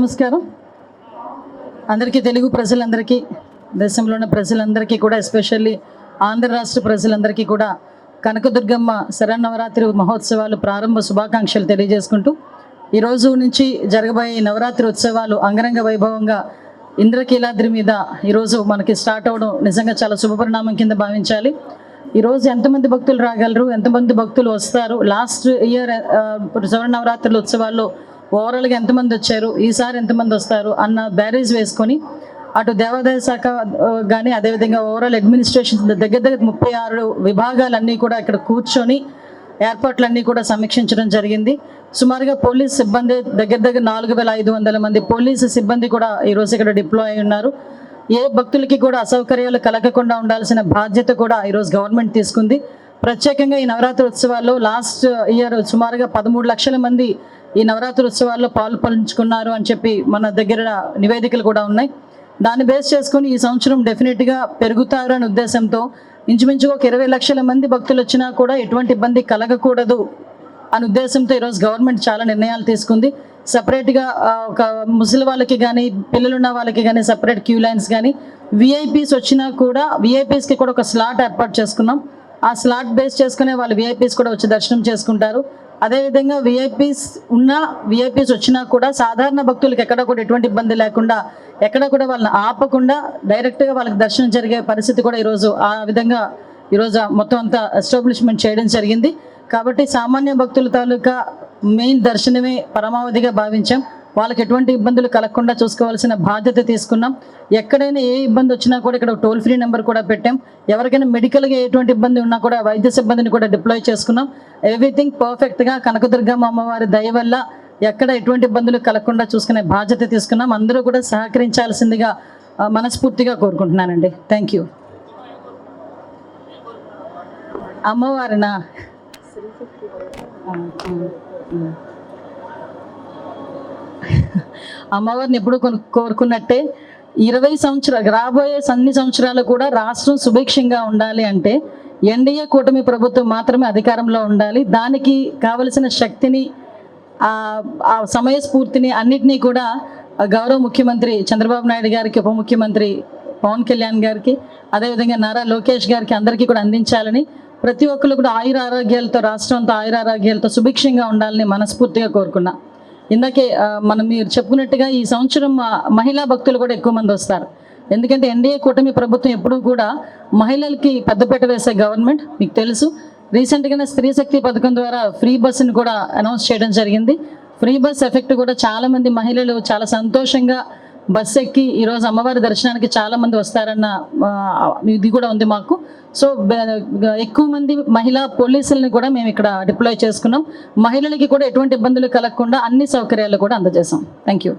నమస్కారం. అందరికీ, తెలుగు ప్రజలందరికీ, దేశంలో ఉన్న ప్రజలందరికీ కూడా, ఎస్పెషల్లీ ఆంధ్ర రాష్ట్ర ప్రజలందరికీ కూడా కనకదుర్గమ్మ శరన్నవరాత్రి మహోత్సవాలు ప్రారంభ శుభాకాంక్షలు తెలియజేసుకుంటూ, ఈరోజు నుంచి జరగబోయే నవరాత్రి ఉత్సవాలు అంగరంగ వైభవంగా ఇంద్రకీలాద్రి మీద ఈరోజు మనకి స్టార్ట్ అవ్వడం నిజంగా చాలా శుభపరిణామం కింద భావించాలి. ఈరోజు ఎంతమంది భక్తులు రాగలరు, ఎంతమంది భక్తులు వస్తారు, లాస్ట్ ఇయర్ శరన్నవరాత్రుల ఉత్సవాల్లో ఓవరాల్గా ఎంతమంది వచ్చారు, ఈసారి ఎంతమంది వస్తారు అన్న బ్యారేజ్ వేసుకొని అటు దేవాదాయ శాఖ కానీ, అదేవిధంగా ఓవరాల్ అడ్మినిస్ట్రేషన్ దగ్గర 36 విభాగాలన్నీ కూడా ఇక్కడ కూర్చొని ఏర్పాట్లన్నీ కూడా సమీక్షించడం జరిగింది. సుమారుగా పోలీస్ సిబ్బంది దగ్గర 4500 మంది పోలీసు సిబ్బంది కూడా ఈరోజు ఇక్కడ డిప్లాయ్ అయి ఉన్నారు. ఏ భక్తులకి కూడా అసౌకర్యాలు కలగకుండా ఉండాల్సిన బాధ్యత కూడా ఈరోజు గవర్నమెంట్ తీసుకుంది. ప్రత్యేకంగా ఈ నవరాత్రి ఉత్సవాల్లో లాస్ట్ ఇయర్ సుమారుగా 13 లక్షల మంది ఈ నవరాత్రి ఉత్సవాల్లో పాల్పంచుకున్నారు అని చెప్పి మన దగ్గర నివేదికలు కూడా ఉన్నాయి. దాన్ని బేస్ చేసుకొని ఈ సంవత్సరం డెఫినెట్గా పెరుగుతారు అనే ఉద్దేశంతో ఇంచుమించుగా ఒక 20 లక్షల మంది భక్తులు వచ్చినా కూడా ఎటువంటి ఇబ్బంది కలగకూడదు అనే ఉద్దేశంతో ఈరోజు గవర్నమెంట్ చాలా నిర్ణయాలు తీసుకుంది. సపరేట్గా ఒక ముసలి వాళ్ళకి కానీ, పిల్లలున్న వాళ్ళకి కానీ సపరేట్ క్యూ లైన్స్ కానీ, విఐపీస్ వచ్చినా కూడా విఐపీస్కి కూడా ఒక స్లాట్ ఏర్పాటు చేసుకున్నాం. ఆ స్లాట్ బేస్ చేసుకునే వాళ్ళు విఐపీస్ కూడా వచ్చి దర్శనం చేసుకుంటారు. అదేవిధంగా విఐపీస్ వచ్చినా కూడా సాధారణ భక్తులకు ఎక్కడ కూడా ఎటువంటి ఇబ్బంది లేకుండా, ఎక్కడ కూడా వాళ్ళని ఆపకుండా డైరెక్ట్గా వాళ్ళకి దర్శనం జరిగే పరిస్థితి కూడా ఈరోజు ఆ విధంగా ఈరోజు మొత్తం అంతా ఎస్టాబ్లిష్మెంట్ చేయడం జరిగింది. కాబట్టి సామాన్య భక్తుల తాలూకా మెయిన్ దర్శనమే పరమావధిగా భావించాం. వాళ్ళకి ఎటువంటి ఇబ్బందులు కలగకుండా చూసుకోవాల్సిన బాధ్యత తీసుకున్నాం. ఎక్కడైనా ఏ ఇబ్బంది వచ్చినా కూడా ఇక్కడ టోల్ ఫ్రీ నెంబర్ కూడా పెట్టాం. ఎవరికైనా మెడికల్గా ఎటువంటి ఇబ్బంది ఉన్నా కూడా వైద్య సిబ్బందిని కూడా డిప్లాయ్ చేసుకున్నాం. ఎవ్రీథింగ్ పర్ఫెక్ట్గా కనకదుర్గమ్మ అమ్మవారి దయ వల్ల ఎక్కడ ఎటువంటి ఇబ్బందులు కలగకుండా చూసుకునే బాధ్యత తీసుకున్నాం. అందరూ కూడా సహకరించాల్సిందిగా మనస్ఫూర్తిగా కోరుకుంటున్నానండి. Thank you. అమ్మవారినా అమ్మవారిని ఎప్పుడు కోరుకున్నట్టే 20 సంవత్సరాలు రాబోయే అన్ని సంవత్సరాలు కూడా రాష్ట్రం సుభిక్షంగా ఉండాలి అంటే ఎన్డీఏ కూటమి ప్రభుత్వం మాత్రమే అధికారంలో ఉండాలి. దానికి కావలసిన శక్తిని, ఆ సమయస్ఫూర్తిని అన్నిటినీ కూడా గౌరవ ముఖ్యమంత్రి చంద్రబాబు నాయుడు గారికి, ఉప ముఖ్యమంత్రి పవన్ కళ్యాణ్ గారికి, అదేవిధంగా నారా లోకేష్ గారికి అందరికీ కూడా అందించాలని, ప్రతి ఒక్కరు కూడా ఆయురారోగ్యాలతో, రాష్ట్రంతో ఆయురారోగ్యాలతో సుభిక్షంగా ఉండాలని మనస్ఫూర్తిగా కోరుకున్నా. ఇందాకే మీరు చెప్పుకున్నట్టుగా ఈ సంవత్సరం మహిళా భక్తులు కూడా ఎక్కువ మంది వస్తారు. ఎందుకంటే ఎన్డీఏ కూటమి ప్రభుత్వం ఎప్పుడూ కూడా మహిళలకి పెద్దపీట వేసే గవర్నమెంట్. మీకు తెలుసు, రీసెంట్గానే స్త్రీ శక్తి పథకం ద్వారా ఫ్రీ బస్సును కూడా అనౌన్స్ చేయడం జరిగింది. ఫ్రీ బస్ ఎఫెక్ట్ కూడా చాలామంది మహిళలు చాలా సంతోషంగా బస్సు ఎక్కి ఈరోజు అమ్మవారి దర్శనానికి చాలామంది వస్తారన్న ఇది కూడా ఉంది మాకు. సో ఎక్కువ మంది మహిళా పోలీసులను కూడా మేము ఇక్కడ డిప్లాయ్ చేసుకున్నాం. మహిళలకి కూడా ఎటువంటి ఇబ్బందులు కలగకుండా అన్ని సౌకర్యాలు కూడా అందజేసాం. Thank you.